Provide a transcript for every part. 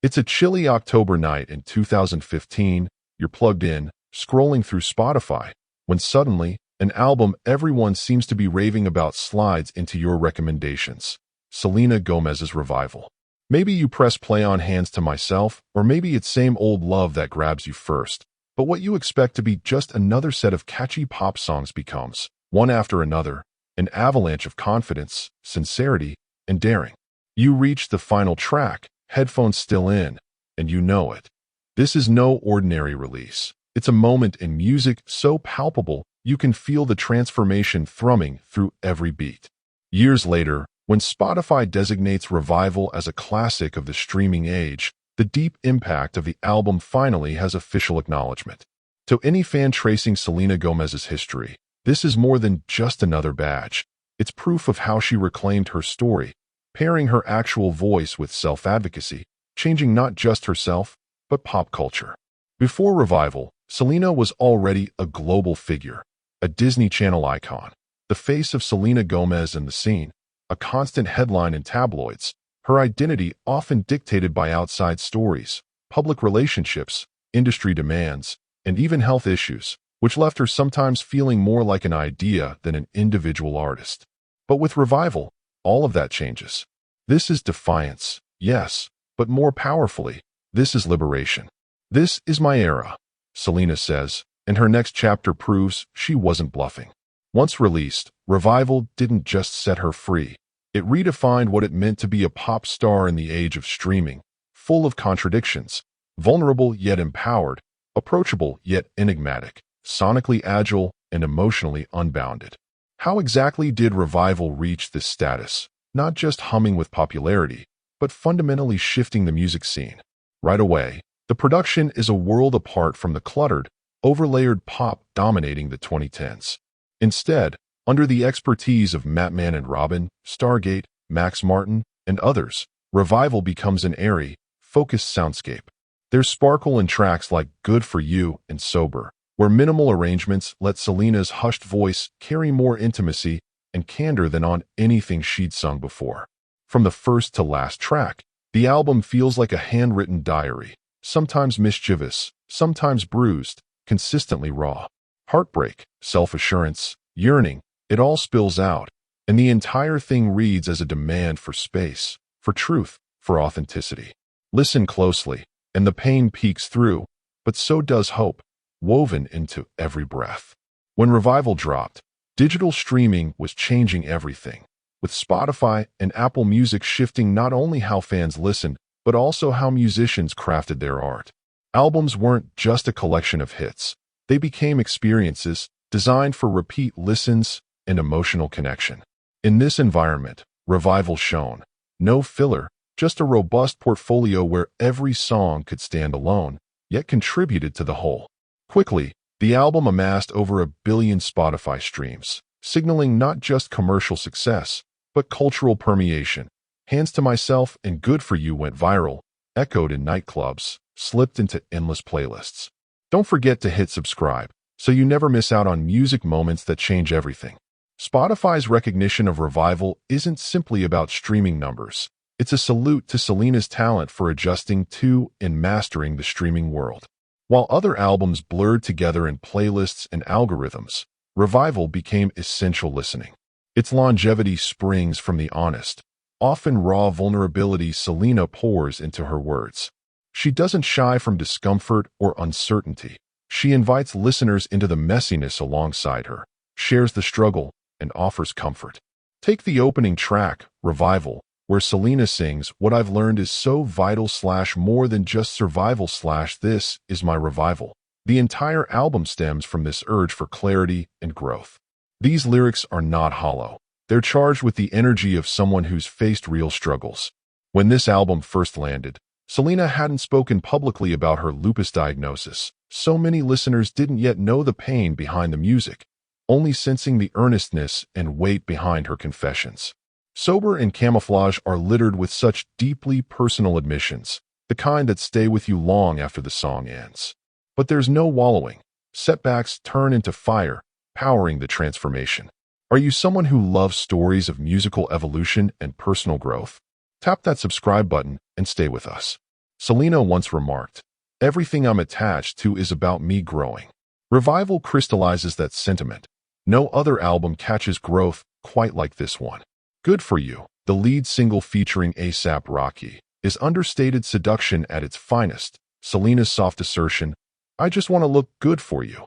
It's a chilly October night in 2015. You're plugged in, scrolling through Spotify, when suddenly, an album everyone seems to be raving about slides into your recommendations. Selena Gomez's Revival. Maybe you press play on Hands to Myself, or maybe it's same old love that grabs you first. But what you expect to be just another set of catchy pop songs becomes, one after another, an avalanche of confidence, sincerity, and daring. You reach the final track, headphones still in, and you know it. This is no ordinary release. It's a moment in music so palpable you can feel the transformation thrumming through every beat. Years later, when Spotify designates Revival as a classic of the streaming age, the deep impact of the album finally has official acknowledgement. To any fan tracing Selena Gomez's history, this is more than just another badge. It's proof of how she reclaimed her story, pairing her actual voice with self-advocacy, changing not just herself, but pop culture. Before Revival, Selena was already a global figure, a Disney Channel icon, the face of Selena Gomez in the scene, a constant headline in tabloids, her identity often dictated by outside stories, public relationships, industry demands, and even health issues, which left her sometimes feeling more like an idea than an individual artist. But with Revival, all of that changes. This is defiance, yes, but more powerfully, this is liberation. This is my era, Selena says, and her next chapter proves she wasn't bluffing. Once released, Revival didn't just set her free. It redefined what it meant to be a pop star in the age of streaming, full of contradictions, vulnerable yet empowered, approachable yet enigmatic, sonically agile and emotionally unbounded. How exactly did Revival reach this status? Not just humming with popularity, but fundamentally shifting the music scene. Right away, the production is a world apart from the cluttered, overlayered pop dominating the 2010s. Instead, under the expertise of Matman and Robin, Stargate, Max Martin, and others, Revival becomes an airy, focused soundscape. There's sparkle in tracks like Good For You and Sober, where minimal arrangements let Selena's hushed voice carry more intimacy and candor than on anything she'd sung before. From the first to last track, the album feels like a handwritten diary, sometimes mischievous, sometimes bruised, consistently raw. Heartbreak, self-assurance, yearning, it all spills out, and the entire thing reads as a demand for space, for truth, for authenticity. Listen closely, and the pain peeks through, but so does hope, woven into every breath. When Revival dropped, digital streaming was changing everything, with Spotify and Apple Music shifting not only how fans listened, but also how musicians crafted their art. Albums weren't just a collection of hits. They became experiences designed for repeat listens and emotional connection. In this environment, Revival shone. No filler, just a robust portfolio where every song could stand alone, yet contributed to the whole. Quickly, the album amassed over 1 billion Spotify streams, signaling not just commercial success, but cultural permeation. Hands to Myself and Good For You went viral, echoed in nightclubs, slipped into endless playlists. Don't forget to hit subscribe, so you never miss out on music moments that change everything. Spotify's recognition of Revival isn't simply about streaming numbers. It's a salute to Selena's talent for adjusting to and mastering the streaming world. While other albums blurred together in playlists and algorithms, Revival became essential listening. Its longevity springs from the honest, often raw vulnerability Selena pours into her words. She doesn't shy from discomfort or uncertainty. She invites listeners into the messiness alongside her, shares the struggle, and offers comfort. Take the opening track, Revival, where Selena sings, "What I've learned is so vital / more than just survival / this is my revival." The entire album stems from this urge for clarity and growth. These lyrics are not hollow. They're charged with the energy of someone who's faced real struggles. When this album first landed, Selena hadn't spoken publicly about her lupus diagnosis. So many listeners didn't yet know the pain behind the music, only sensing the earnestness and weight behind her confessions. Sober and Camouflage are littered with such deeply personal admissions, the kind that stay with you long after the song ends. But there's no wallowing. Setbacks turn into fire, powering the transformation. Are you someone who loves stories of musical evolution and personal growth? Tap that subscribe button and stay with us. Selena once remarked, "Everything I'm attached to is about me growing." Revival crystallizes that sentiment. No other album catches growth quite like this one. Good For You, the lead single featuring A$AP Rocky, is understated seduction at its finest. Selena's soft assertion, "I just want to look good for you,"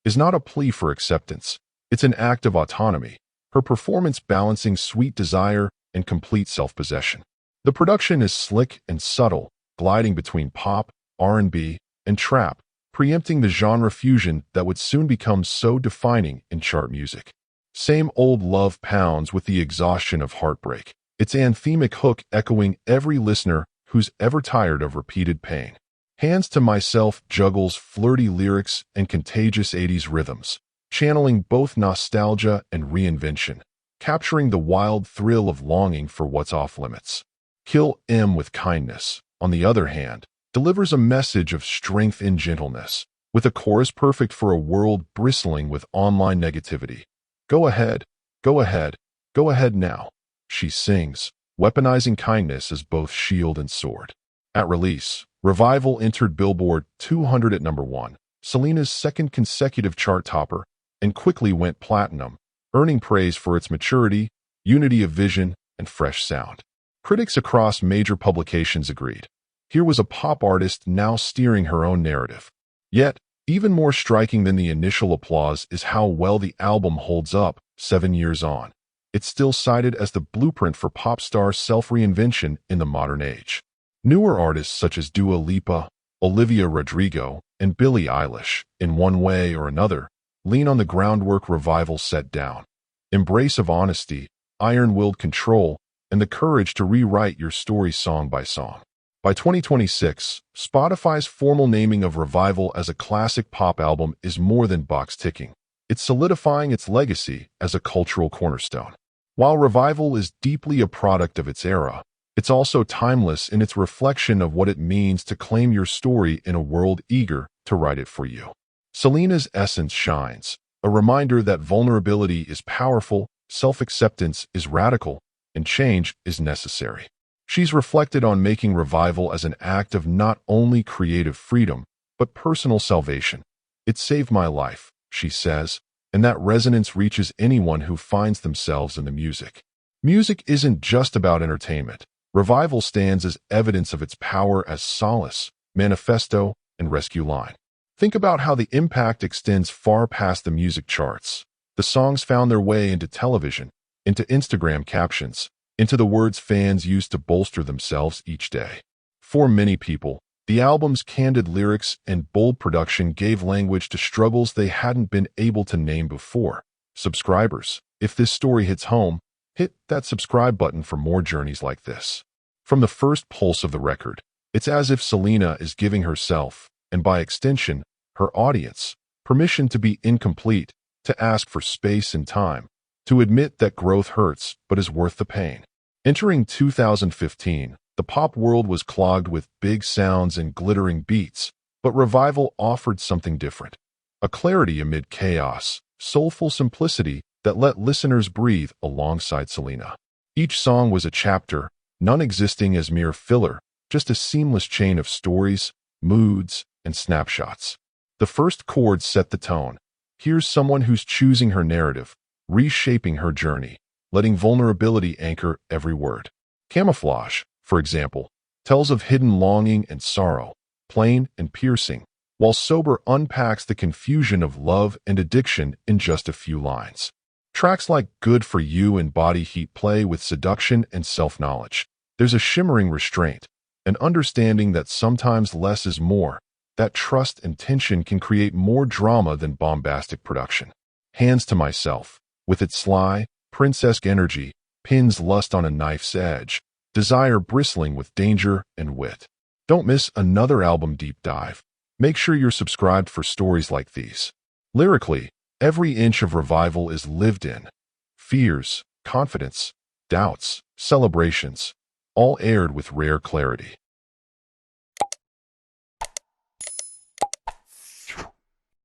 is not a plea for acceptance. It's an act of autonomy, her performance balancing sweet desire and complete self-possession. The production is slick and subtle, gliding between pop, R&B, and trap, preempting the genre fusion that would soon become so defining in chart music. Same Old Love pounds with the exhaustion of Heartbreak, its anthemic hook echoing every listener who's ever tired of repeated pain. Hands to Myself juggles flirty lyrics and contagious 80s rhythms, channeling both nostalgia and reinvention, capturing the wild thrill of longing for what's off-limits. Kill M with Kindness, on the other hand, delivers a message of strength and gentleness, with a chorus perfect for a world bristling with online negativity. Go ahead, go ahead, go ahead now, she sings, weaponizing kindness as both shield and sword. At release, Revival entered Billboard 200 at number 1, Selena's second consecutive chart topper, and quickly went platinum, earning praise for its maturity, unity of vision, and fresh sound. Critics across major publications agreed. Here was a pop artist now steering her own narrative. Yet, even more striking than the initial applause is how well the album holds up 7 years on. It's still cited as the blueprint for pop star self-reinvention in the modern age. Newer artists such as Dua Lipa, Olivia Rodrigo, and Billie Eilish, in one way or another, lean on the groundwork Revival set down. Embrace of honesty, iron-willed control, and the courage to rewrite your story song by song. By 2026, Spotify's formal naming of Revival as a classic pop album is more than box ticking. It's solidifying its legacy as a cultural cornerstone. While Revival is deeply a product of its era, it's also timeless in its reflection of what it means to claim your story in a world eager to write it for you. Selena's essence shines, a reminder that vulnerability is powerful, self-acceptance is radical, and change is necessary. She's reflected on making Revival as an act of not only creative freedom, but personal salvation. "It saved my life," she says, and that resonance reaches anyone who finds themselves in the music. Music isn't just about entertainment. Revival stands as evidence of its power as solace, manifesto, and rescue line. Think about how the impact extends far past the music charts. The songs found their way into television, into Instagram captions, into the words fans use to bolster themselves each day. For many people, the album's candid lyrics and bold production gave language to struggles they hadn't been able to name before. Subscribers, if this story hits home, hit that subscribe button for more journeys like this. From the first pulse of the record, it's as if Selena is giving herself, and by extension, her audience, permission to be incomplete, to ask for space and time, to admit that growth hurts but is worth the pain. Entering 2015, the pop world was clogged with big sounds and glittering beats, but Revival offered something different. A clarity amid chaos, soulful simplicity that let listeners breathe alongside Selena. Each song was a chapter, none existing as mere filler, just a seamless chain of stories, moods, and snapshots. The first chord set the tone. Here's someone who's choosing her narrative, reshaping her journey, letting vulnerability anchor every word. Camouflage, for example, tells of hidden longing and sorrow, plain and piercing, while Sober unpacks the confusion of love and addiction in just a few lines. Tracks like Good For You and Body Heat play with seduction and self-knowledge. There's a shimmering restraint, an understanding that sometimes less is more, that trust and tension can create more drama than bombastic production. Hands to Myself, with its sly, princess-esque energy, pins lust on a knife's edge, desire bristling with danger and wit. Don't miss another album deep dive. Make sure you're subscribed for stories like these. Lyrically, every inch of Revival is lived in. Fears, confidence, doubts, celebrations, all aired with rare clarity.